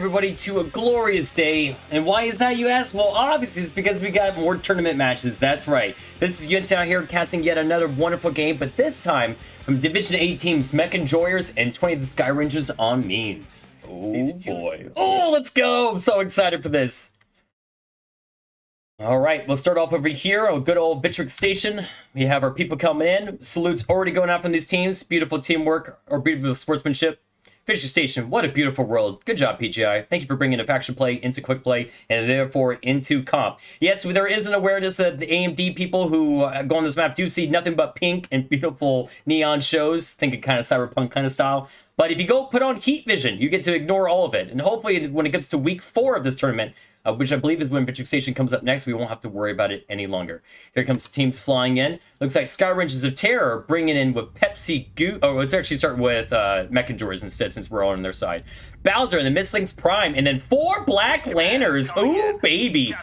Everybody to a glorious day. And why is that, you ask? Well, obviously it's because we got more tournament matches. That's right. This is Yuntow here casting yet another wonderful game, but this time from Division 8 teams Mechwarriors and 25th Skye Rangers on memes. Oh boy. Oh, let's go. I'm so excited for this. All right, we'll start off over here on good old Vitric Station. We have our people coming in. Salutes already going out from these teams. Beautiful teamwork or beautiful sportsmanship. Fisher Station, what a beautiful world. Good job, PGI. Thank you for bringing a faction play into quick play and therefore into comp. Yes, there is an awareness that the AMD people who go on this map do see nothing but pink and beautiful neon shows, thinking kind of cyberpunk kind of style. But if you go put on heat vision, you get to ignore all of it. And hopefully when it gets to week 4 of this tournament, which I believe is when Vitric Station comes up next, we won't have to worry about it any longer. Here comes the teams flying in. Looks like Skye Rangers of Terror bringing in with Pepsi Goo. Oh, let's actually start with Mechwarriors instead, since we're all on their side. Bowser and the Mistlings Prime, and then 4 Black Lanterns. Ooh, baby.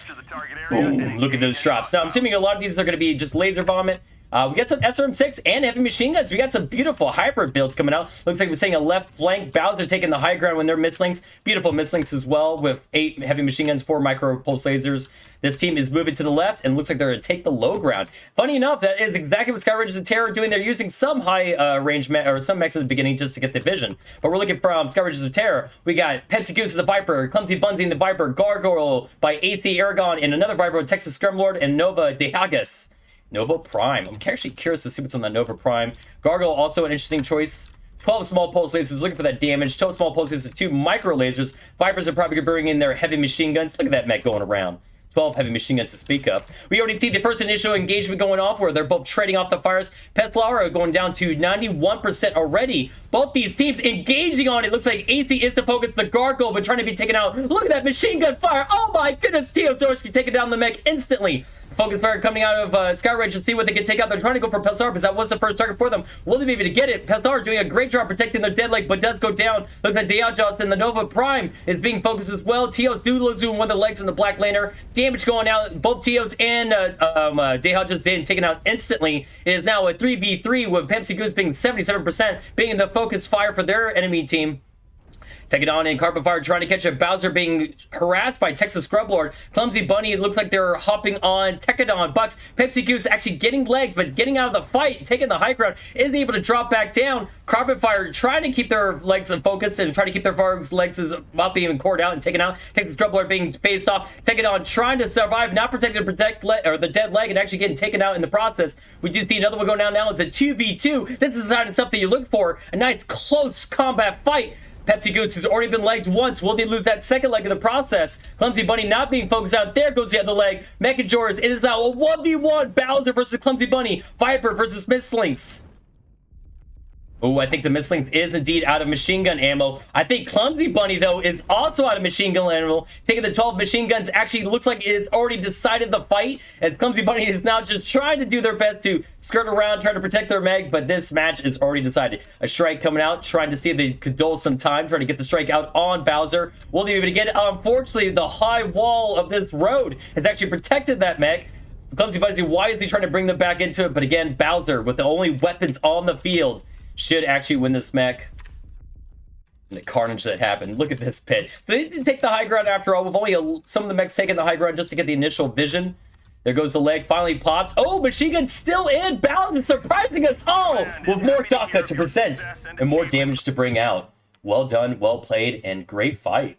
Boom. Look at those drops. Now, I'm assuming a lot of these are going to be just laser vomit. We got some SRM6 and heavy machine guns. We got some beautiful hybrid builds coming out. Looks like we're seeing a left flank. Bowser taking the high ground when they're Mistlings. Beautiful Mistlings as well with 8 heavy machine guns, 4 micro pulse lasers. This team is moving to the left and looks like they're going to take the low ground. Funny enough, that is exactly what Skye Rangers of Terror are doing. They're using some high range or some mechs at the beginning just to get the vision. But we're looking from Skye Rangers of Terror. We got Pepsi Goose of the Viper, Clumsy Bunsy and the Viper, Gargoyle by AC Aragon, and another Viper with Texas Scrumlord and Nova De Haggis. Nova Prime. I'm actually curious to see what's on that Nova Prime. Gargoyle, also an interesting choice. 12 small pulse lasers, looking for that damage. 12 small pulse lasers, 2 micro lasers. Vipers are probably going to bring in their heavy machine guns. Look at that mech going around. 12 heavy machine guns to speak of. We already see the first initial engagement going off where they're both trading off the fires. Pestflower are going down to 91% already. Both these teams engaging on it. Looks like AC is to focus the Gargoyle, but trying to be taken out. Look at that machine gun fire. Oh my goodness, ToS can take it down the mech instantly. Focus fire coming out of Skye Rangers to see what they can take out. They're trying to go for Pelsar because that was the first target for them. Will they be able to get it? Pelsar doing a great job protecting their dead leg, but does go down. Looks like Deajos and the Nova Prime is being focused as well. ToS do lose one of the legs in the Black Lantern. Damage going out. Both ToS and Deajos taken out instantly. It is now a 3v3 with Pepsi Goose being 77%, being the focus fire for their enemy team. Take it on in Carpet Fire trying to catch a Bowser being harassed by Texas Scrublord. Clumsy Bunny, it looks like they're hopping on Tekadon. Bucks, Pepsi Goose actually getting legs, but getting out of the fight, taking the high ground, isn't able to drop back down. Carpet Fire trying to keep their legs in focus and try to keep their legs not being cored out and taken out. Texas Scrublord being phased off. Tekadon trying to survive, not protecting the dead leg and actually getting taken out in the process. We do see another one going down now. It's a 2v2. This is the kind of stuff that you look for. A nice close combat fight. Pepsi Goose, who's already been legged once, will they lose that second leg in the process? Clumsy Bunny not being focused out. There goes the other leg. Mechwarriors, it is now a 1v1. Bowser versus Clumsy Bunny. Viper versus Mistlings. Oh, I think the Mistlings is indeed out of machine gun ammo. I think Clumsy Bunny, though, is also out of machine gun ammo. Taking the 12 machine guns actually looks like it has already decided the fight, as Clumsy Bunny is now just trying to do their best to skirt around, trying to protect their meg, but this match is already decided. A strike coming out, trying to see if they could dole some time, trying to get the strike out on Bowser. Will they be able to get it? Unfortunately, the high wall of this road has actually protected that mech. Clumsy Bunny, why is he trying to bring them back into it? But again, Bowser, with the only weapons on the field, should actually win this mech. And the carnage that happened. Look at this pit. So they didn't take the high ground after all. With only some of the mechs taking the high ground just to get the initial vision. There goes the leg. Finally pops. Oh, machine gun still in. Balance surprising us all with more DACA to present and more damage to bring out. Well done, well played, and great fight.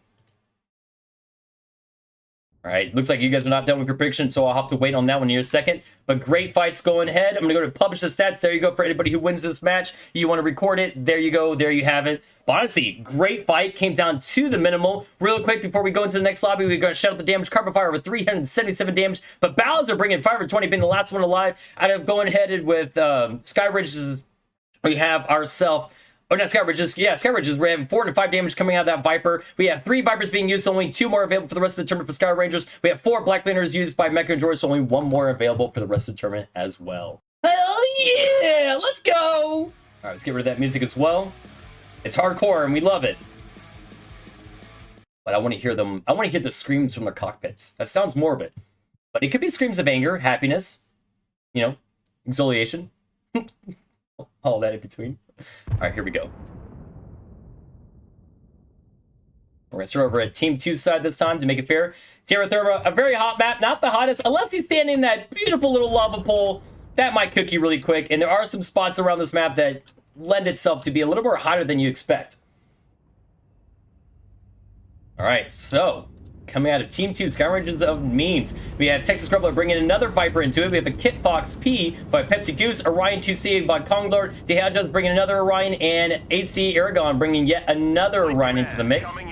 All right, looks like you guys are not done with your prediction, so I'll have to wait on that one here a second. But great fights going ahead. I'm going to go to publish the stats. There you go for anybody who wins this match. You want to record it. There you go. There you have it. But honestly, great fight. Came down to the minimal. Real quick, before we go into the next lobby, we're going to shout out the damage. Carpet Fire with 377 damage. But Bowser bringing 520, being the last one alive. Out of going ahead with Skye Rangers, we have ourselves. Oh, not Skye Rangers. Yeah, Skye Rangers. We have 405 damage coming out of that Viper. We have 3 Vipers being used, only 2 more available for the rest of the tournament for Skye Rangers. We have 4 Black Lanterns used by Mechwarriors, so only 1 more available for the rest of the tournament as well. Hell yeah! Let's go! All right, let's get rid of that music as well. It's hardcore, and we love it. But I want to hear them. I want to hear the screams from their cockpits. That sounds morbid. But it could be screams of anger, happiness, you know, exfoliation. All that in between. All right, here we go. We're going to start over at Team 2 side this time to make it fair. Terra Therma, a very hot map. Not the hottest, unless you stand in that beautiful little lava pool. That might cook you really quick. And there are some spots around this map that lend itself to be a little more hotter than you expect. All right, so coming out of Team 2, Sky Regions of Memes, we have Texas Grubbler bringing another Viper into it. We have a Kit Fox P by Pepsi Goose, Orion 2C by Konglord, Tehadja's bringing another Orion, and AC Aragon bringing yet another Orion into the mix.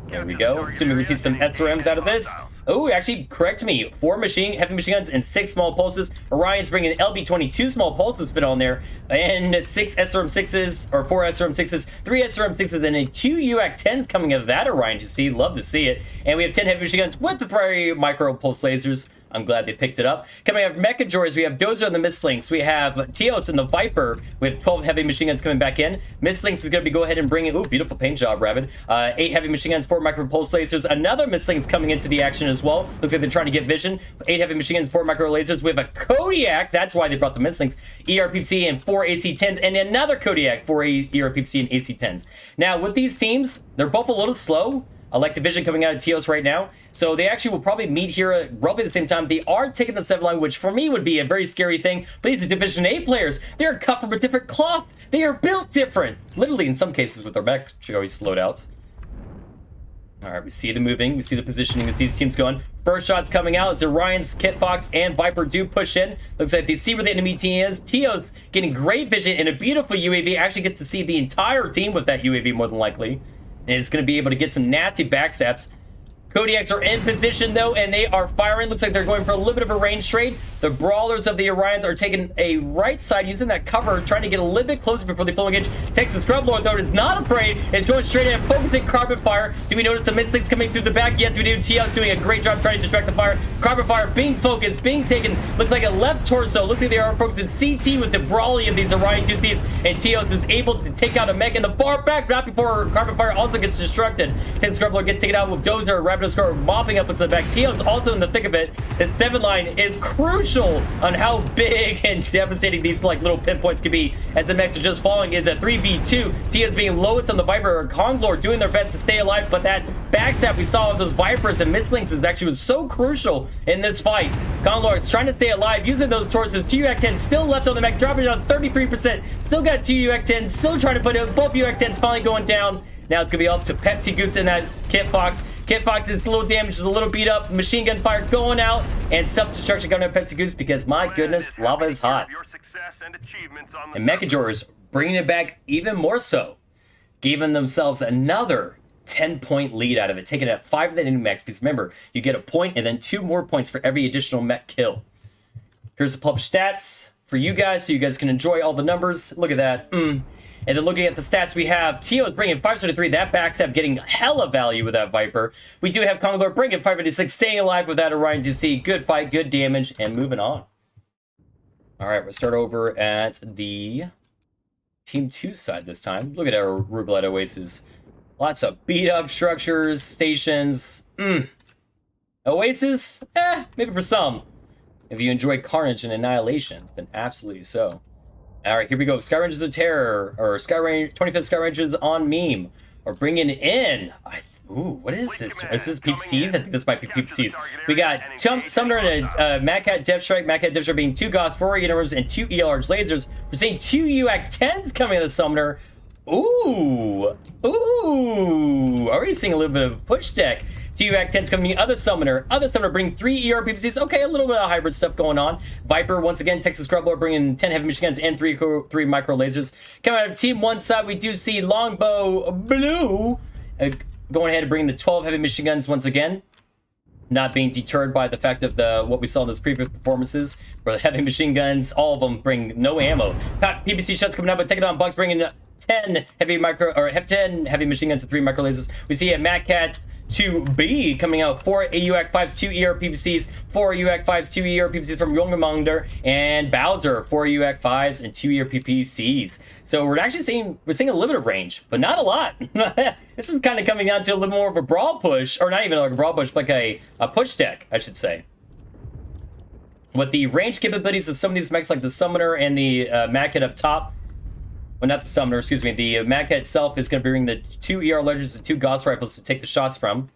There we go. Assuming we see some SRMs out of this. Oh, actually, correct me. 4 heavy machine guns and 6 small pulses. Orion's bringing LB-22 small pulses fit on there. And 6 SRM-6s, or 4 SRM-6s, 3 SRM-6s, and 2 UAC-10s coming out of that Orion. You see, love to see it. And we have 10 heavy machine guns with the priority micro pulse lasers. I'm glad they picked it up. Coming out of Mechwarriors, we have Dozer and the Mistlinks. We have ToS and the Viper with 12 heavy machine guns coming back in. Mistlinks is going to be go ahead and bring in, ooh, beautiful paint job, Rabbit. 8 heavy machine guns, 4 micro pulse lasers. Another Mistlinks coming into the action as well. Looks like they're trying to get vision. 8 heavy machine guns, 4 micro lasers. We have a Kodiak, that's why they brought the Mistlinks. ERPC and 4 AC-10s, and another Kodiak, 4 ERPC and AC-10s. Now, with these teams, they're both a little slow. Elective Vision coming out of ToS right now. So they actually will probably meet here at roughly the same time. They are taking the 7 line, which for me would be a very scary thing. But these are Division 8 players. They're cut from a different cloth. They are built different. Literally in some cases with their mech loadouts. Alright, we see the moving. We see the positioning as these teams going. First shots coming out as Orion's, Kit Fox, and Viper do push in. Looks like they see where the enemy team is. ToS getting great vision and a beautiful UAV. Actually gets to see the entire team with that UAV more than likely. And it's going to be able to get some nasty backstabs. Kodiaks are in position, though, and they are firing. Looks like they're going for a little bit of a range trade. The Brawlers of the Orions are taking a right side, using that cover, trying to get a little bit closer before they full engage. Texas Scrublord, though, is not afraid. Is going straight in, focusing carbon fire. Do we notice the Mistlinks coming through the back? Yes, we do. ToS doing a great job trying to distract the fire. Carbon fire being focused, being taken. Looks like a left torso. Looks like they are focused in CT with the brawly of these Orion 2Cs. And ToS is able to take out a mech in the far back, not before carbon fire also gets distracted. Texas Scrublord gets taken out with Dozer, Rabbit Scar mopping up into the back. ToS also in the thick of it. This 7 line is crucial on how big and devastating these like little pinpoints can be as the mechs are just falling. Is a 3v2. ToS being lowest on the Viper. Konglord doing their best to stay alive, but that backstab we saw of those Vipers and Mistlinks is actually was so crucial in this fight. Konglord is trying to stay alive using those torsos. 2 UAC-10s still left on the mech, dropping down 33%. Still got 2 UAC-10s, still trying to put it. Both UAC-10s finally going down. Now it's going to be up to Pepsi Goose and that Kit Fox. Kit Fox is a little damaged, a little beat up. Machine gun fire going out. And self-destruction going to Pepsi Goose because, my goodness, lava is hot. And Mechwarriors bringing it back even more so. Giving themselves another 10-point lead out of it. Taking out 5 of the enemy mechs. Because remember, you get a point and then 2 more points for every additional mech kill. Here's the published stats for you guys so you guys can enjoy all the numbers. Look at that. And then looking at the stats, we have ToS bringing 573. That backstab getting hella value with that Viper. We do have Konglord bringing 556, staying alive with that Orion 2C. Good fight, good damage, and moving on. All right, we'll start over at the Team 2 side this time. Look at our Roulette Oasis. Lots of beat-up structures, stations. Oasis? Maybe for some. If you enjoy carnage and annihilation, then absolutely so. Alright, here we go. Sky Rangers of Terror, or 25th Skye Rangers on meme, are bringing in... Ooh, what is this? Is this PPCs? I think this might be PPCs. We got Summoner and a Mad Cat Dev Strike. Mad Cat Dev Strike being 2 Goths, 4 Universe, and 2 ELRs lasers. We're seeing 2 UAC-10s coming to the Summoner. Ooh! Ooh! Already seeing a little bit of push deck. 2 UAC-10s coming in. Other Summoner bring 3 ERPPCs. Okay, a little bit of hybrid stuff going on. Viper, once again, Texas Scrubbler bringing 10 heavy machine guns and 3 micro lasers. Coming out of Team 1 side, we do see Longbow Blue going ahead and bringing the 12 heavy machine guns once again. Not being deterred by the fact of what we saw in those previous performances, where the heavy machine guns, all of them bring no ammo. PPC shots coming out, but take it on Bucks bringing 10 heavy machine guns and 3 micro lasers. We see a Mad Cat 2B coming out, 4 UAC-5s, 2 ERPPCs, 4 UAC-5s, 2 ERPPCs from Yongamonder, and Bowser, 4 UAC-5s and 2 ERPPCs. So we're actually seeing a little bit of range, but not a lot. This is kind of coming down to a little more of a brawl push, or not even like a brawl push, like a push deck, I should say. With the range capabilities of some of these mechs, like the Summoner and the Mad Cat up top, Well, not the summoner, excuse me. The Mech itself is going to bring the 2 ER Legends and 2 Gauss rifles to take the shots from.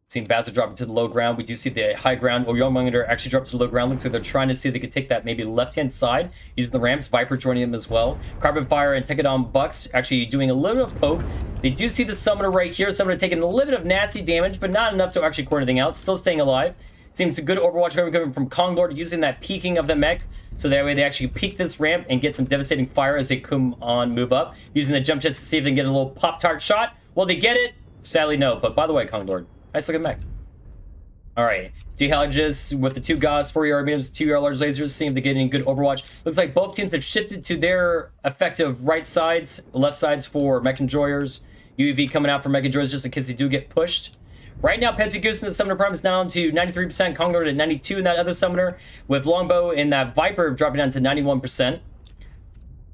Seeing Bowser drop into the low ground. We do see the high ground. Or Youngmonger actually drops to the low ground. Looks like they're trying to see if they could take that maybe left-hand side using the ramps. Viper joining them as well. Carbon Fire and Tekadon Bucks actually doing a little bit of poke. They do see the summoner right here. Summoner taking a little bit of nasty damage, but not enough to actually core anything out. Still staying alive. Seems a good Overwatch coming from Konglord using that peeking of the mech. So that way they actually peek this ramp and get some devastating fire as they come on, move up. Using the jump jets to see if they can get a little Pop-Tart shot. Will they get it? Sadly, no. But by the way, Konglord, nice looking mech. Alright, Heliges with the 2 Gauss, 4 ER mediums, 2 ER large lasers, seeing if they're getting good Overwatch. Looks like both teams have shifted to their effective right sides, left sides for Mechwarriors. UAV coming out for Mechwarriors just in case they do get pushed. Right now, Pepsi Goose in the Summoner Prime is down to 93%, Konglord at 92% in that other Summoner, with Longbow and that Viper dropping down to 91%.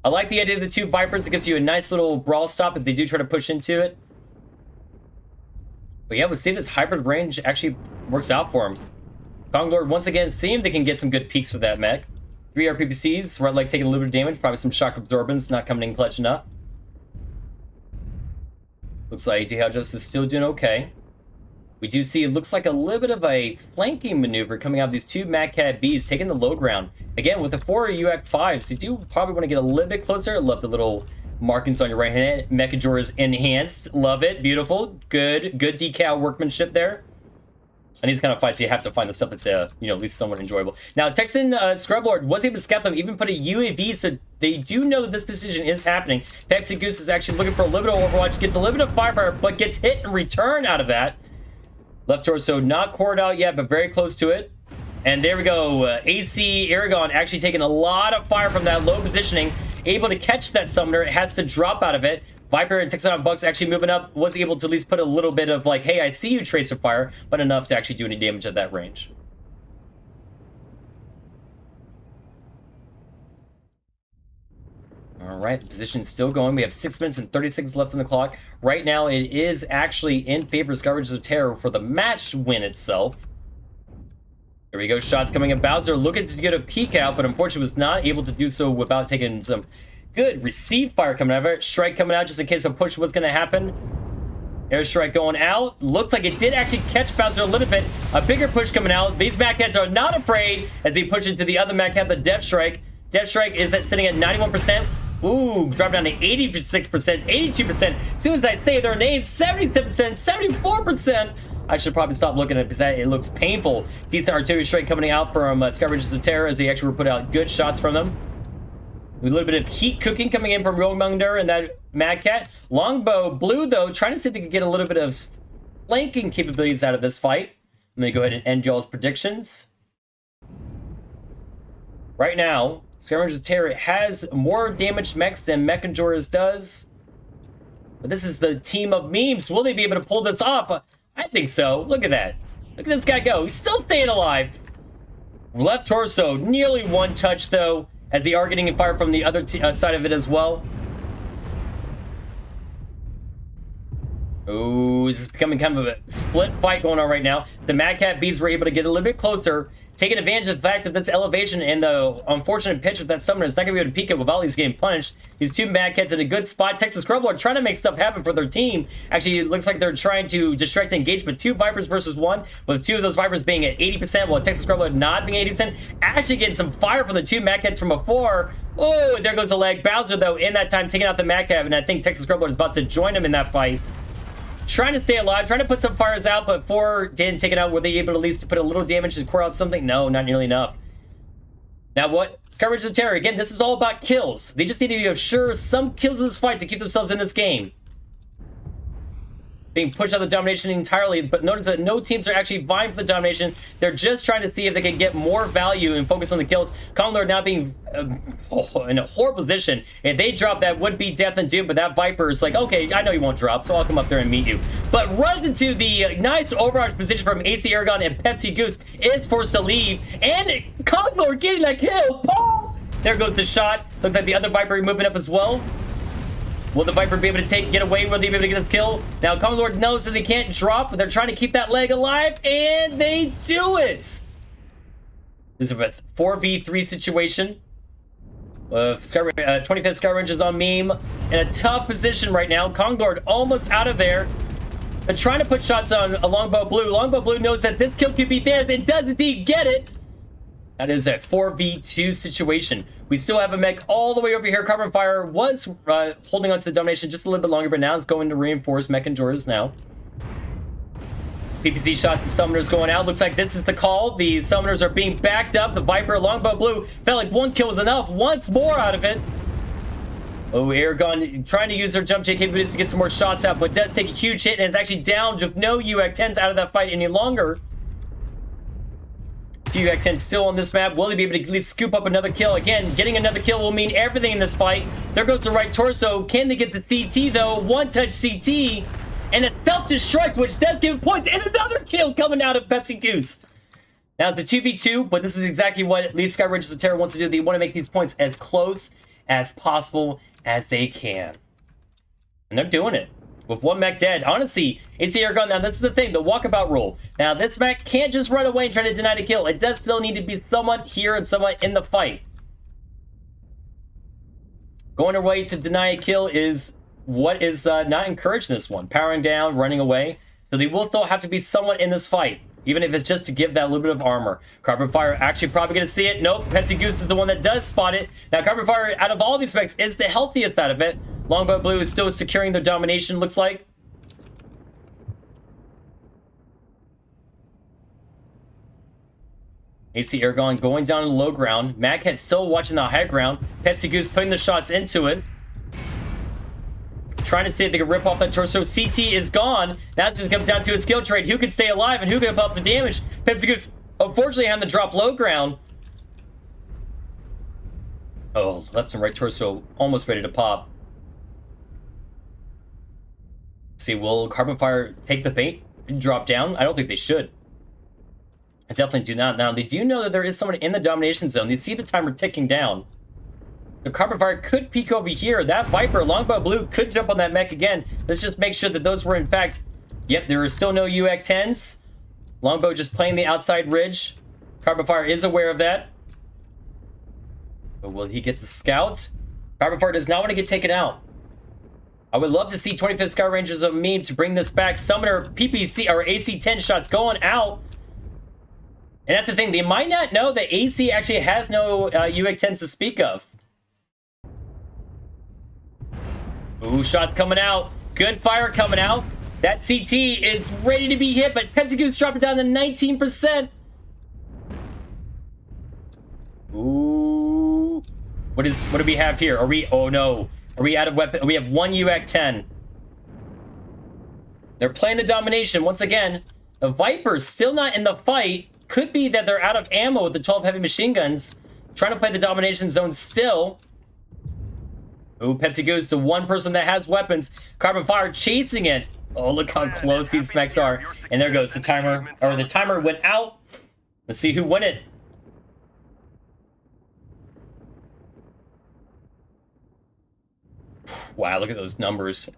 I like the idea of the 2 Vipers. It gives you a nice little brawl stop if they do try to push into it. But yeah, we'll see if this hybrid range actually works out for him. Konglord once again seeing if they can get some good peaks with that mech. 3 RPPCs, right leg taking a little bit of damage, probably some shock absorbance, not coming in clutch enough. Looks like Heliges is still doing okay. We do see it looks like a little bit of a flanking maneuver coming out of these 2 Mad Cat Bs taking the low ground. Again, with the 4 UAC 5s, they do probably want to get a little bit closer. I love the little markings on your right hand. Mechwarriors enhanced. Love it. Beautiful. Good decal workmanship there. And these kind of fights, you have to find the stuff that's, at least somewhat enjoyable. Now, Texan Scrublord was able to scout them, even put a UAV, so they do know that this position is happening. Pepsi Goose is actually looking for a little bit of Overwatch, gets a little bit of firepower, but gets hit in return out of that. Left torso not cored out yet, but very close to it. And there we go. AC Aragon actually taking a lot of fire from that low positioning. Able to catch that summoner. It has to drop out of it. Viper and Texan Bucks actually moving up. Was able to at least put a little bit of like, hey, I see you, Tracer Fire. But enough to actually do any damage at that range. All right, the position's still going. We have 6 minutes and 30 seconds left on the clock. Right now, it is actually in favor of Scourges of Terror for the match win itself. Here we go. Shots coming in. Bowser looking to get a peek out, but unfortunately was not able to do so without taking some good receive fire coming out of it. Strike coming out just in case a push was going to happen. Airstrike going out. Looks like it did actually catch Bowser a little bit. A bigger push coming out. These Mad Cats are not afraid as they push into the other Mad Cat, the Death Strike. Death Strike is sitting at 91%. Ooh, drop down to 86%, 82%. As soon as I say their names, 77%, 74%. I should probably stop looking at it because it looks painful. Decent artillery strike coming out from Scourges of Terror as they actually put out good shots from them. A little bit of heat cooking coming in from Youngmonger and that Mad Cat. Longbow Blue, though, trying to see if they can get a little bit of flanking capabilities out of this fight. Let me go ahead and end y'all's predictions. Right now, Scourges of Terror has more damaged mechs than Mechwarriors does. But this is the team of memes. Will they be able to pull this off? I think so. Look at that. Look at this guy go. He's still staying alive. Left torso, nearly one touch, though, as they are getting fire from the other side of it as well. Oh, this is becoming kind of a split fight going on right now. The Mad Cat Bees were able to get a little bit closer, taking advantage of the fact of this elevation and the unfortunate pitch of that summoner is not going to be able to peek it without these getting punished. These 2 Mad Cats in a good spot. Texas Scrubble are trying to make stuff happen for their team. Actually, it looks like they're trying to distract and engage, but 2 Vipers versus 1, with 2 of those Vipers being at 80%, while Texas Scrubble not being 80%. Actually getting some fire from the 2 Mad Cats from before. Oh, there goes the leg. Bowser, though, in that time, taking out the Mad Cat, and I think Texas Scrubble is about to join him in that fight. Trying to stay alive, trying to put some fires out, but 4 didn't take it out. Were they able to at least put a little damage to core out something? No, not nearly enough. Now what? Scourges of Terror, again, this is all about kills. They just need to assure some kills in this fight to keep themselves in this game. Being pushed out of the domination entirely, but notice that no teams are actually vying for the domination. They're just trying to see if they can get more value and focus on the kills. Konglord now being in a horrible position. If they drop, that would be death and doom, but that Viper is like, okay, I know you won't drop, so I'll come up there and meet you. But runs into the nice overarch position from AC Aragon, and Pepsi Goose is forced to leave, and Konglord getting that kill. Boom! There goes the shot. Looks like the other Viper moving up as well. Will the Viper be able to get away? Will they be able to get this kill? Now, Konglord knows that they can't drop, but they're trying to keep that leg alive, and they do it! This is a 4v3 situation. 25th Skye Rangers on meme in a tough position right now. Konglord almost out of there. They're trying to put shots on a Longbow Blue. Longbow Blue knows that this kill could be theirs. It does indeed get it. That is a 4v2 situation. We still have a mech all the way over here. Carbon Fire was holding on to the domination just a little bit longer, but now it's going to reinforce Mechwarriors now. PPC shots, the summoners going out. Looks like this is the call. The summoners are being backed up. The Viper, Longbow Blue, felt like one kill was enough. Once more out of it. Oh, Aragon trying to use her jump jet capabilities to get some more shots out, but does take a huge hit and is actually down with no UAC-10s out of that fight any longer. UAC-10 still on this map. Will he be able to at least scoop up another kill? Again, getting another kill will mean everything in this fight. There goes the right torso. Can they get the CT though? One touch CT and a self-destruct, which does give points, and another kill coming out of Pepsi Goose. Now it's the 2v2, but this is exactly what at least Skye Rangers of Terror wants to do. They want to make these points as close as possible as they can. And they're doing it. With one mech dead. Honestly, it's the air gun. Now, this is the thing. The walkabout rule. Now, this mech can't just run away and try to deny the kill. It does still need to be someone here and someone in the fight. Going away to deny a kill is what is not encouraged in this one. Powering down, running away. So they will still have to be someone in this fight. Even if it's just to give that little bit of armor. Carbon Fire actually probably going to see it. Nope, Pepsi Goose is the one that does spot it. Now, Carbon Fire, out of all these mechs, is the healthiest out of it. Longbow Blue is still securing their domination, looks like. AC Aragon going down to the low ground. Magcat still watching the high ground. Pepsi Goose putting the shots into it. Trying to see if they can rip off that torso. CT is gone. Now it's just comes down to its skill trade. Who can stay alive and who can up the damage? Pepsi Goose, unfortunately, having to drop low ground. Oh, left and right torso almost ready to pop. See, will Carbon Fire take the bait and drop down? I don't think they should. I definitely do not. Now, they do know that there is someone in the domination zone. They see the timer ticking down. The Carbon Fire could peek over here. That Viper, Longbow Blue, could jump on that mech again. Let's just make sure that those were, in fact... Yep, there are still no UAC-10s. Longbow just playing the outside ridge. Carbon Fire is aware of that. But will he get the scout? Carbon Fire does not want to get taken out. I would love to see 25th Skye Rangers of meme to bring this back. Summoner PPC or AC-10 shots going out. And that's the thing. They might not know that AC actually has no UAC-10s to speak of. Ooh, shots coming out. Good fire coming out. That CT is ready to be hit, but Pepsi Goose dropping down to 19%. Ooh. What do we have here? Are we... Oh, no. Are we out of weapon? We have one UAC-10. They're playing the domination once again. The Viper's still not in the fight. Could be that they're out of ammo with the 12 heavy machine guns. Trying to play the domination zone still. Ooh, Pepsi Goose, the one person that has weapons. Carbon Fire chasing it. Oh, look how close these mechs are. And there goes the timer. Or the timer went out. Let's see who won it. Wow, look at those numbers.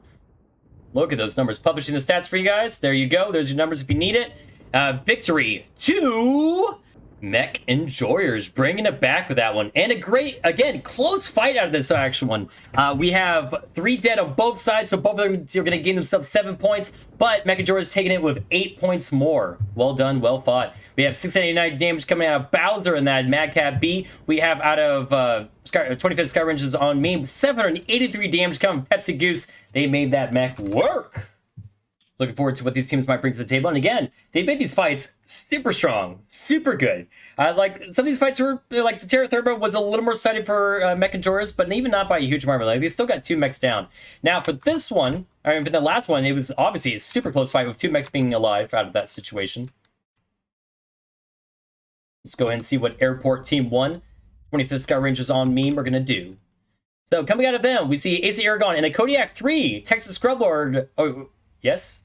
Look at those numbers. Publishing the stats for you guys. There you go. There's your numbers if you need it. Victory to Mechwarriors, bringing it back with that one. And a great, again, close fight out of this actual one. We have 3 dead on both sides, so both of them are going to gain themselves 7 points, but Mechwarriors taking it with 8 points more. Well done, well fought. We have 689 damage coming out of Bowser in that Madcap B. We have out of 25th Skye Rangers on meme, 783 damage coming from Pepsi Goose. They made that mech work. Looking forward to what these teams might bring to the table. And again, they made these fights super strong, super good. Like, some of these fights were, like, the Terra Therma was a little more excited for Mechwarriors, but even not by a huge margin. Like, they still got 2 mechs down. Now, for this one, I mean, for the last one, it was obviously a super close fight with 2 mechs being alive out of that situation. Let's go ahead and see what Airport Team 1, 25th Skye Rangers on meme are going to do. So, coming out of them, we see AC Aragon and a Kodiak 3, Texas Scrublord. Oh, yes?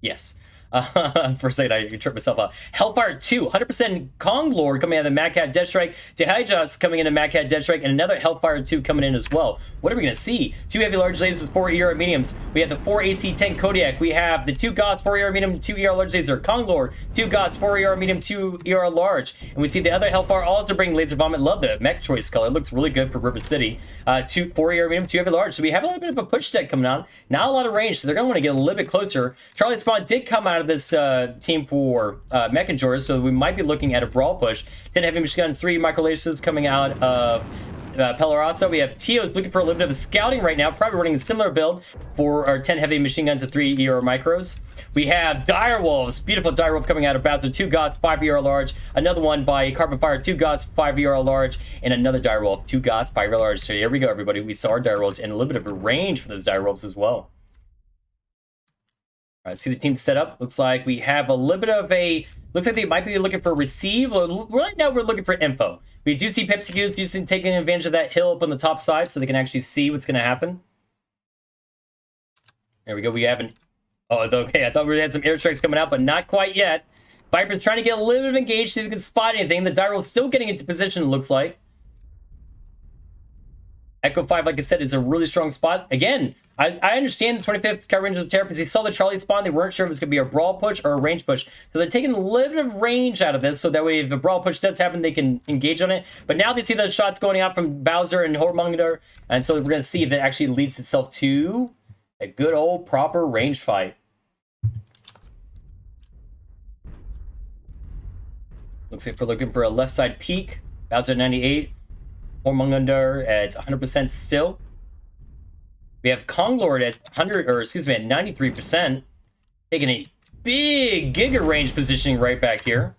Yes. For a second, I tripped myself up. Hellfire 2, 100% Kong Lord coming out of the Mad Cat Death Strike. Tehijas coming into Mad Cat Death Strike, and another Hellfire 2 coming in as well. What are we going to see? 2 heavy large lasers with 4 ER mediums. We have the 4 AC 10 Kodiak. We have the 2 Gods, 4 ER medium, 2 ER large laser. Kong Lord, 2 Gods, 4 ER medium, 2 ER large. And we see the other Hellfire also bringing laser vomit. Love the mech choice color. It looks really good for River City. 4 ER medium, 2 heavy large. So we have a little bit of a push deck coming on. Not a lot of range, so they're going to want to get a little bit closer. Charlie Spawn did come out of this team for Mechwarriors, so we might be looking at a brawl push. 10 heavy machine guns, 3 micro lasers coming out of Perilous. We have ToS looking for a little bit of a scouting right now, probably running a similar build for our 10 heavy machine guns and 3 ER micros. We have Direwolves, beautiful Direwolf coming out of Bowser, 2 Gods, 5 ER large, another one by Carbon Fire, 2 Gods, 5 ER large, and another Direwolf, 2 Gods, 5 ER large. So here we go, everybody. We saw our Direwolves and a little bit of a range for those Direwolves as well. All right, see the team set up. Looks like we have a little bit of a... Looks like they might be looking for receive. Right now, we're looking for info. We do see Pepsi using taking advantage of that hill up on the top side so they can actually see what's going to happen. There we go. We have an... Oh, okay. I thought we had some airstrikes coming out, but not quite yet. Viper's trying to get a little bit of engaged, see if we can spot anything. The Direwolf's still getting into position, it looks like. Echo 5, like I said, is a really strong spot. Again, I understand the 25th Skye Rangers of Terror because they saw the Charlie spawn. They weren't sure if it was going to be a brawl push or a range push. So they're taking a little bit of range out of this, so that way if a brawl push does happen, they can engage on it. But now they see those shots going out from Bowser and Hormonger, and so we're going to see if that actually leads itself to a good old proper range fight. Looks like we're looking for a left side peek. Bowser at 98. Hormonger at 100% still. We have Kong Lord at 93%. Taking a big Giga range positioning right back here.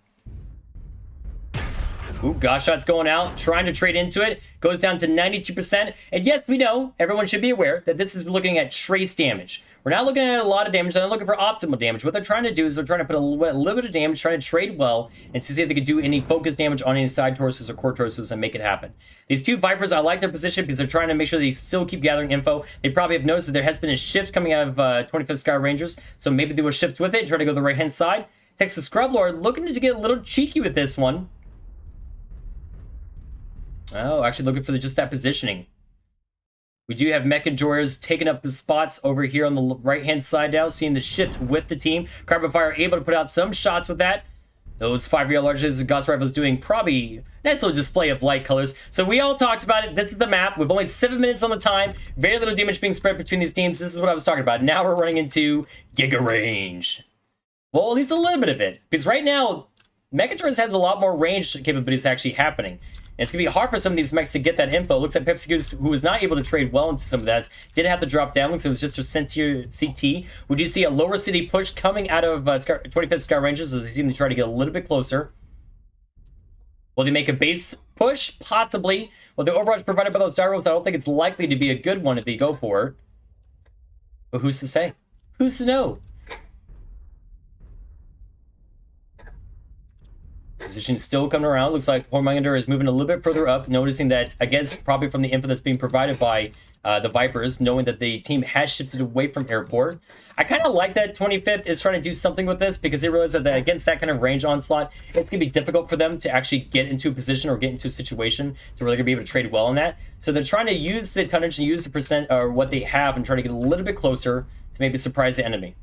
Ooh, Gosh Shot's going out, trying to trade into it. Goes down to 92%. And yes, we know, everyone should be aware that this is looking at trace damage. We're not looking at a lot of damage. They're not looking for optimal damage. What they're trying to do is they're trying to put a little bit of damage, trying to trade well, and to see if they could do any focus damage on any side torsos or core torsos and make it happen. These two Vipers, I like their position because they're trying to make sure they still keep gathering info. They probably have noticed that there has been a shift coming out of 25th Skye Rangers, so maybe they will shift with it and try to go to the right-hand side. Texas Scrublord looking to get a little cheeky with this one. Oh, actually looking for just that positioning. We do have Mechwarriors taking up the spots over here on the right-hand side now, seeing the shift with the team. Carbon Fire able to put out some shots with that. Those 5-year larges and Gauss Rifles doing probably nice little display of light colors. So we all talked about it. This is the map. We've only 7 minutes on the time. Very little damage being spread between these teams. This is what I was talking about. Now we're running into Giga range. Well, at least a little bit of it. Because right now, Mechwarriors has a lot more range capabilities actually happening. And it's going to be hard for some of these mechs to get that info. Looks like Pepsi Goose, who was not able to trade well into some of that, did have to drop down. Looks like it was just a Centier CT. We do see a lower city push coming out of 25th Skye Rangers as they seem to try to get a little bit closer. Will they make a base push? Possibly. Well, the overwatch provided by those Direwolves, I don't think it's likely to be a good one if they go for it. But who's to say? Who's to know? Position still coming around. Looks like Hormonger is moving a little bit further up, noticing that, I guess, probably from the info that's being provided by the Vipers, knowing that the team has shifted away from airport. I kind of like that 25th is trying to do something with this because they realize that against that kind of range onslaught, it's going to be difficult for them to actually get into a position or get into a situation to really be able to trade well on that. So they're trying to use the tonnage and use the percent or what they have and try to get a little bit closer to maybe surprise the enemy.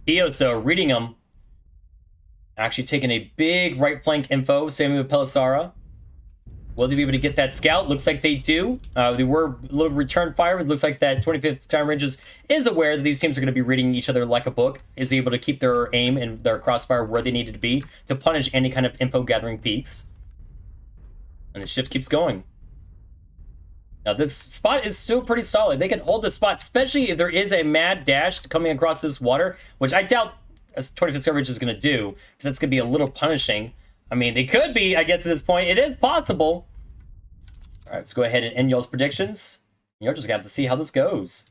ToS, though, reading them. Actually taking a big right flank info, same with Pelisara. Will they be able to get that scout? Looks like they do. They were a little return fire. It looks like that 25th Skye Rangers is aware that these teams are going to be reading each other like a book, is able to keep their aim and their crossfire where they needed to be to punish any kind of info gathering peaks. And the shift keeps going. Now this spot is still pretty solid. They can hold the spot, especially if there is a mad dash coming across this water, which I doubt as 25th Skye Rangers is going to do, because that's going to be a little punishing. I mean, they could be, I guess, at this point. It is possible. All right, let's go ahead and end y'all's predictions. You're just going to have to see how this goes.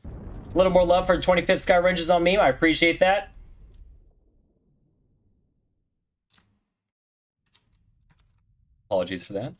A little more love for 25th Skye Rangers on me. I appreciate that. Apologies for that.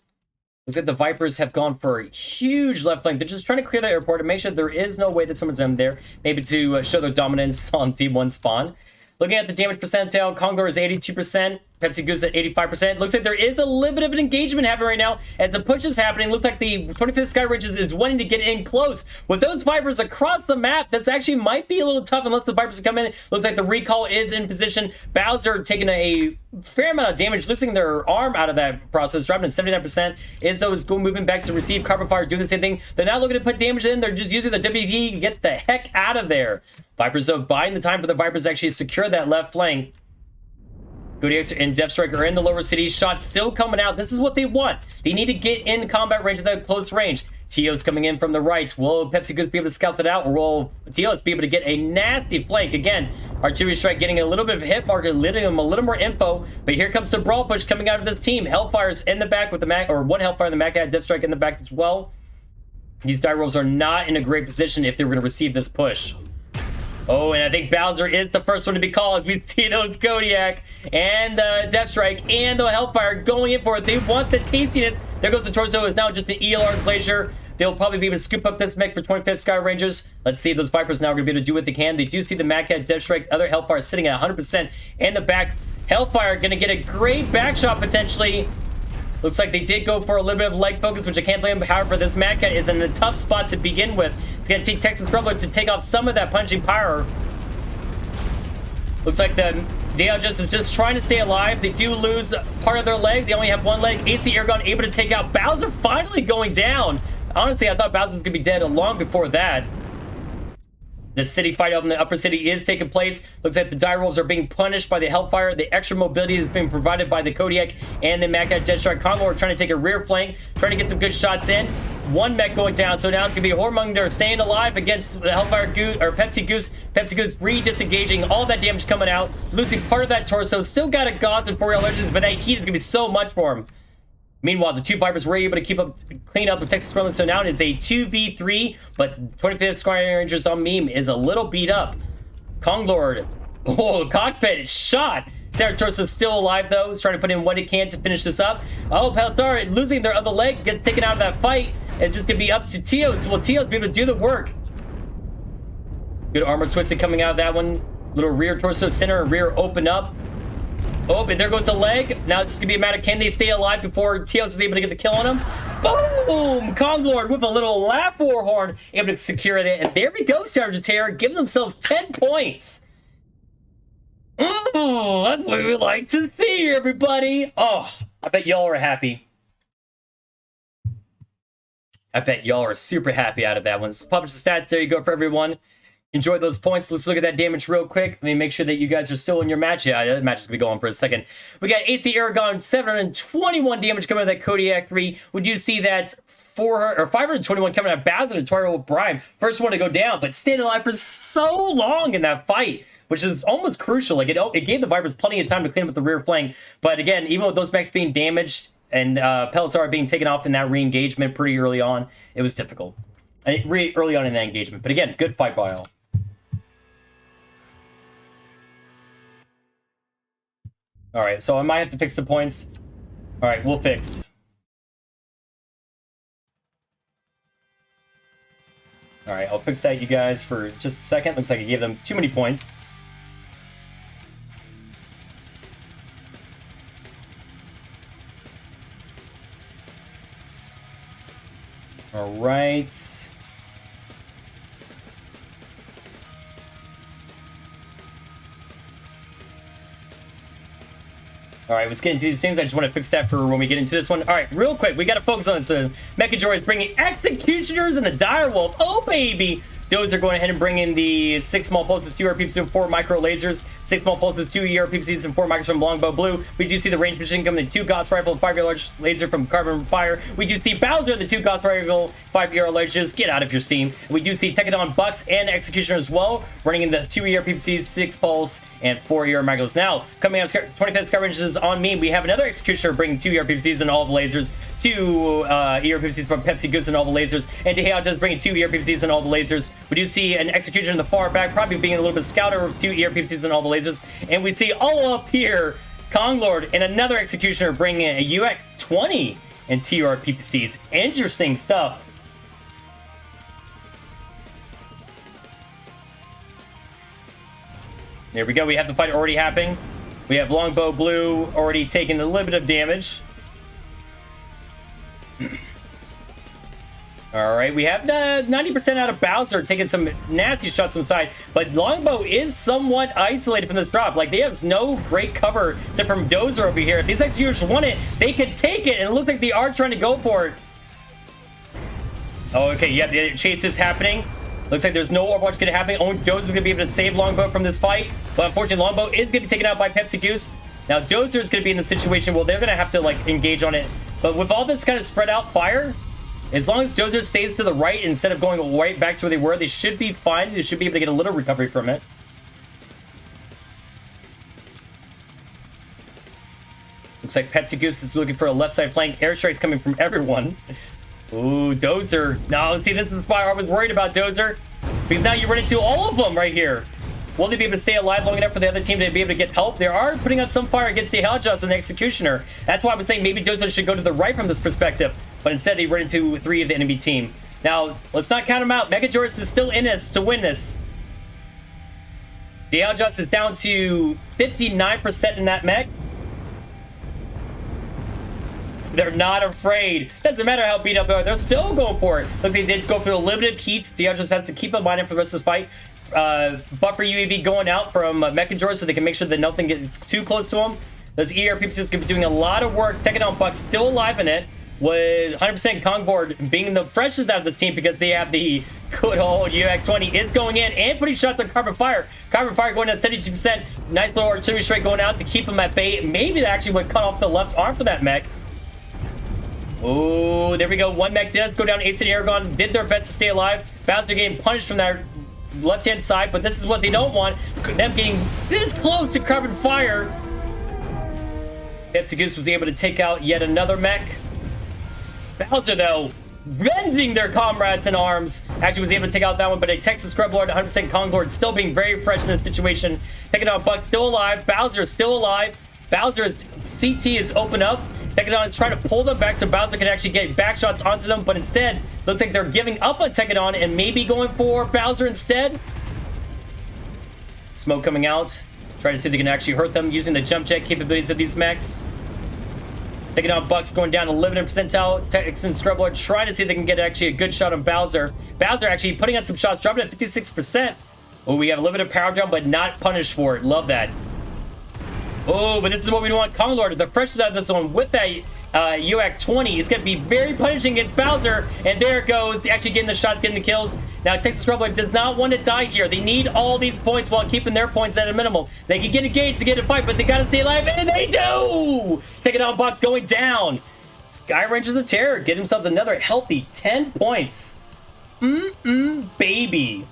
Looks like the Vipers have gone for a huge left flank. They're just trying to clear the airport and make sure there is no way that someone's in there. Maybe to show their dominance on Team 1 spawn. Looking at the damage percentile, Conglor is 82%, Pepsi Goose at 85%. Looks like there is a little bit of an engagement happening right now as the push is happening. Looks like the 25th Skye Rangers is wanting to get in close. With those Vipers across the map, this actually might be a little tough unless the Vipers come in. Looks like the recall is in position. Bowser taking a fair amount of damage, losing their arm out of that process, dropping to 79%. Izzo is moving back to receive. Carbon Fire doing the same thing. They're not looking to put damage in. They're just using the WD to get the heck out of there. Vipers, though, buying the time for the Vipers to actually secure that left flank. Kodiak and Death Strike are in the lower city. Shots still coming out. This is what they want. They need to get in combat range with that close range. ToS coming in from the right. Will Pepsi Goose be able to scout that out, or will ToS be able to get a nasty flank? Again, Artillery Strike getting a little bit of hit marker, letting them a little more info. But here comes the brawl push coming out of this team. Hellfire's in the back with the Mech, or one Hellfire in the Mech, had Death Strike in the back as well. These die rolls are not in a great position if they were going to receive this push. Oh, and I think Bowser is the first one to be called as we see those Kodiak and Death Strike and the Hellfire going in for it. They want the tastiness. There goes the torso. Is now just an ELR Glacier. They'll probably be able to scoop up this mech for 25th Skye Rangers. Let's see if those Vipers now are going to be able to do what they can. They do see the Mad Cat, Death Strike, other Hellfire sitting at 100% in the back. Hellfire going to get a great back shot potentially. Looks like they did go for a little bit of leg focus, which I can't blame them. However, this Mad Cat is in a tough spot to begin with. It's going to take Texas Scrubbler to take off some of that punching power. Looks like the DL is just trying to stay alive. They do lose part of their leg. They only have one leg. AC Airgun able to take out Bowser, finally going down. Honestly, I thought Bowser was going to be dead long before that. The city fight up in the upper city is taking place. Looks like the die rolls are being punished by the Hellfire. The extra mobility is being provided by the Kodiak and the Mad Cat Death Strike. Congo are trying to take a rear flank, trying to get some good shots in. One mech going down, so now it's going to be Whoremonger staying alive against the Hellfire Goose, or Pepsi Goose. Pepsi Goose re-disengaging, all that damage coming out, losing part of that torso. Still got a Gauss and 4 Legends, but that heat is going to be so much for him. Meanwhile, the two Vipers were able to clean up with Texas Scrumlin, so now it's a 2v3, but 25th Skye Rangers on meme is a little beat up. Konglord, oh, Cockpit is shot. Sarah Torso still alive, though. He's trying to put in what he can to finish this up. Oh, Palstar losing their other leg, gets taken out of that fight. It's just going to be up to ToS. Will ToS be able to do the work? Good armor twisted coming out of that one. Little rear torso, center, and rear open up. Oh, but there goes the leg. Now it's just going to be a matter of can they stay alive before ToS is able to get the kill on him. Boom! Konglord with a little laugh war horn, able to secure it. And there we go, Sagittarius. Give themselves 10 points. Oh, that's what we like to see, everybody. Oh, I bet y'all are happy. I bet y'all are super happy out of that one. So publish the stats. There you go for everyone. Enjoy those points. Let's look at that damage real quick. Let me make sure that you guys are still in your match. Yeah, that match is going to be going for a second. We got AC Aragon, 721 damage coming out of that Kodiak 3. Would you see that 521 coming out of Bowser and Tutorial Prime? First one to go down, but stayed alive for so long in that fight, which is almost crucial. Like it gave the Vipers plenty of time to clean up the rear flank. But again, even with those mechs being damaged and Pelissar being taken off in that re-engagement pretty early on, it was difficult. Early on in that engagement. But again, good fight by all. All right, so I might have to fix the points. All right, we'll fix. All right, I'll fix that, you guys, for just a second. Looks like I gave them too many points. All right. All right, let's get into these things. I just want to fix that for when we get into this one. All right, real quick, we got to focus on this. Mechwarrior is bringing Executioners and the Direwolf. Oh, baby. Those are going ahead and bring in the 6 small pulses, 2 RPPs, and 4 micro lasers. 6 small pulses, 2 ERPPs, and 4 micros from Longbow Blue. We do see the range machine coming in 2 Gauss rifle, 5 large laser from Carbon Fire. We do see Bowser, the 2 Gauss rifle, 5 lasers. Get out of your steam. We do see Tekadon Bucks and Executioner as well, running in the 2 ERPPs, 6 pulse, and 4 micros. Now, coming out of 25th Skye Rangers on me, we have another Executioner bringing 2 ERPPs and all the lasers, 2 ERPPs from Pepsi Goose and all the lasers, and Dehao just bringing 2 ERPPs and all the lasers. We do see an Executioner in the far back, probably being a little bit scouter with 2 ERPPs and all the lasers. And we see all up here, Konglord and another Executioner bringing in a UX 20 and 2 ERPPs. Interesting stuff. There we go. We have the fight already happening. We have Longbow Blue already taking a little bit of damage. All right, we have 90% out of Bowser taking some nasty shots from the side, but Longbow is somewhat isolated from this drop. Like, they have no great cover except from Dozer over here. If these executors want it, they can take it, and it looks like they are trying to go for it. Oh, okay, yeah, the chase is happening. Looks like there's no Overwatch going to happen. Only Dozer's going to be able to save Longbow from this fight, but unfortunately, Longbow is going to be taken out by Pepsi Goose. Now, Dozer is going to be in the situation where they're going to have to, like, engage on it, but with all this kind of spread out fire, as long as Dozer stays to the right instead of going right back to where they were, they should be fine. They should be able to get a little recovery from it. Looks like Pepsi Goose is looking for a left side flank. Airstrikes coming from everyone. Ooh, Dozer. No, see, this is why I was worried about Dozer. Because now you run into all of them right here. Will they be able to stay alive long enough for the other team to be able to get help? They are putting out some fire against the Helljaws and the Executioner. That's why I was saying maybe Dozer should go to the right from this perspective. But instead, they run into 3 of the enemy team. Now, let's not count them out. Mechwarriors is still in this to win this. The Helljaws is down to 59% in that mech. They're not afraid. Doesn't matter how beat up they are. They're still going for it. Look, they did go through a limited heats. The Helljaws has to keep in mind for the rest of this fight. Buffer UAV going out from Mechwarriors so they can make sure that nothing gets too close to them. Those ERP is going to be doing a lot of work. Taking on Buck, still alive in it, with 100% Kongboard being the freshest out of this team because they have the good old UAC-20 is going in and putting shots on Carbon Fire. Carbon Fire going at 32%. Nice little artillery strike going out to keep them at bay. Maybe that actually would cut off the left arm for that mech. Oh, there we go. One mech does go down. Ace and Aragon did their best to stay alive. Bowser getting punished from that left-hand side, but this is what they don't want. Them getting this close to Carbon Fire. Pepsi Goose was able to take out yet another mech. Bowser, though, revenging their comrades in arms, actually was able to take out that one, but a Texas Scrub Lord, 100% Konglord, still being very fresh in this situation. Taking out Buck, still alive. Bowser is still alive. Bowser's CT is open up. Tekadon is trying to pull them back so Bowser can actually get back shots onto them, but instead, looks like they're giving up on Tekadon and maybe going for Bowser instead. Smoke coming out. Trying to see if they can actually hurt them using the jump jet capabilities of these mechs. Taking out Bucks, going down to 11 percentile. Texan Scrublord trying to see if they can get actually a good shot on Bowser. Bowser actually putting out some shots, dropping at 56%. Oh, we have a limited power jump, but not punished for it. Love that. Oh, but this is what we want. Konglord, the freshest out of this one with that UAC-20 is going to be very punishing against Bowser. And there it goes, actually getting the shots, getting the kills. Now, Texas Scrublord does not want to die here. They need all these points while keeping their points at a minimal. They can get engaged to get a fight, but they got to stay alive, and they do! Taking on Box going down. Sky Rangers of Terror get himself another healthy 10 points. Baby.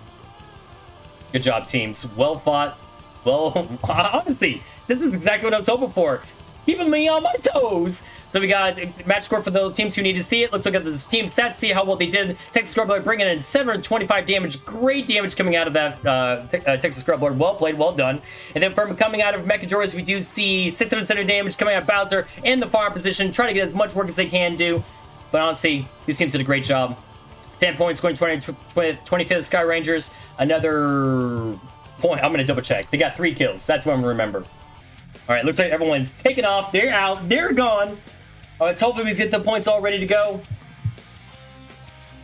Good job, teams. Well fought. Well, honestly, this is exactly what I was hoping for. Keeping me on my toes. So we got match score for the teams who need to see it. Let's look at the team stats, see how well they did. Texas Scrublord bringing in 725 damage. Great damage coming out of that Texas Scrublord. Well played, well done. And then from coming out of Mechwarriors, we do see 670 damage coming out of Bowser in the farm position, trying to get as much work as they can do. But honestly, these teams did a great job. 10 points going 25th Skye Rangers. Another point. I'm going to double check. They got 3 kills. That's what I'm going to remember. All right, looks like everyone's taken off. They're out. They're gone. Let's hope we get the points all ready to go.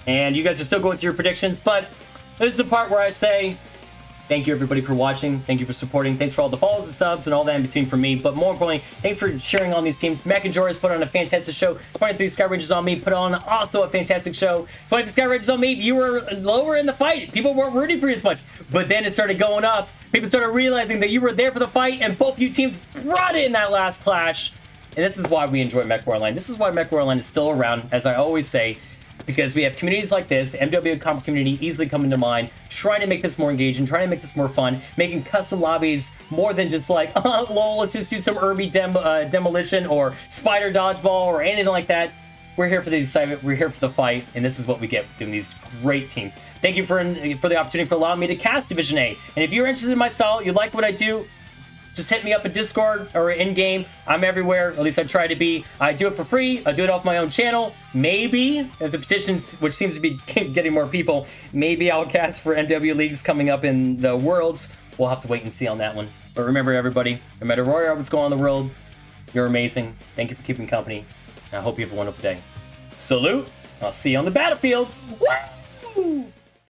And you guys are still going through your predictions, but this is the part where I say thank you, everybody, for watching. Thank you for supporting. Thanks for all the follows and subs and all that in between for me. But more importantly, thanks for cheering on these teams. Mechwarriors put on a fantastic show. 23 Skye Rangers on me put on also a fantastic show. 25 Skye Rangers on me, you were lower in the fight. People weren't rooting for you as much. But then it started going up. People started realizing that you were there for the fight, and both you teams brought it in that last clash. And this is why we enjoy MechWarrior Online. This is why MechWarrior Online is still around, as I always say, because we have communities like this, the MW comp community easily coming to mind, trying to make this more engaging, trying to make this more fun, making custom lobbies more than just like, lol, let's just do some Irby demolition or spider dodgeball or anything like that. We're here for the excitement, we're here for the fight, and this is what we get doing these great teams. Thank you for the opportunity for allowing me to cast Division A. And if you're interested in my style, you like what I do, just hit me up in Discord or in-game. I'm everywhere, at least I try to be. I do it for free, I do it off my own channel. Maybe, if the petitions, which seems to be getting more people, maybe I'll cast for MW Leagues coming up in the Worlds, we'll have to wait and see on that one. But remember, everybody, no matter what's going on in the world, you're amazing. Thank you for keeping company. And I hope you have a wonderful day. Salute. I'll see you on the battlefield. Woo!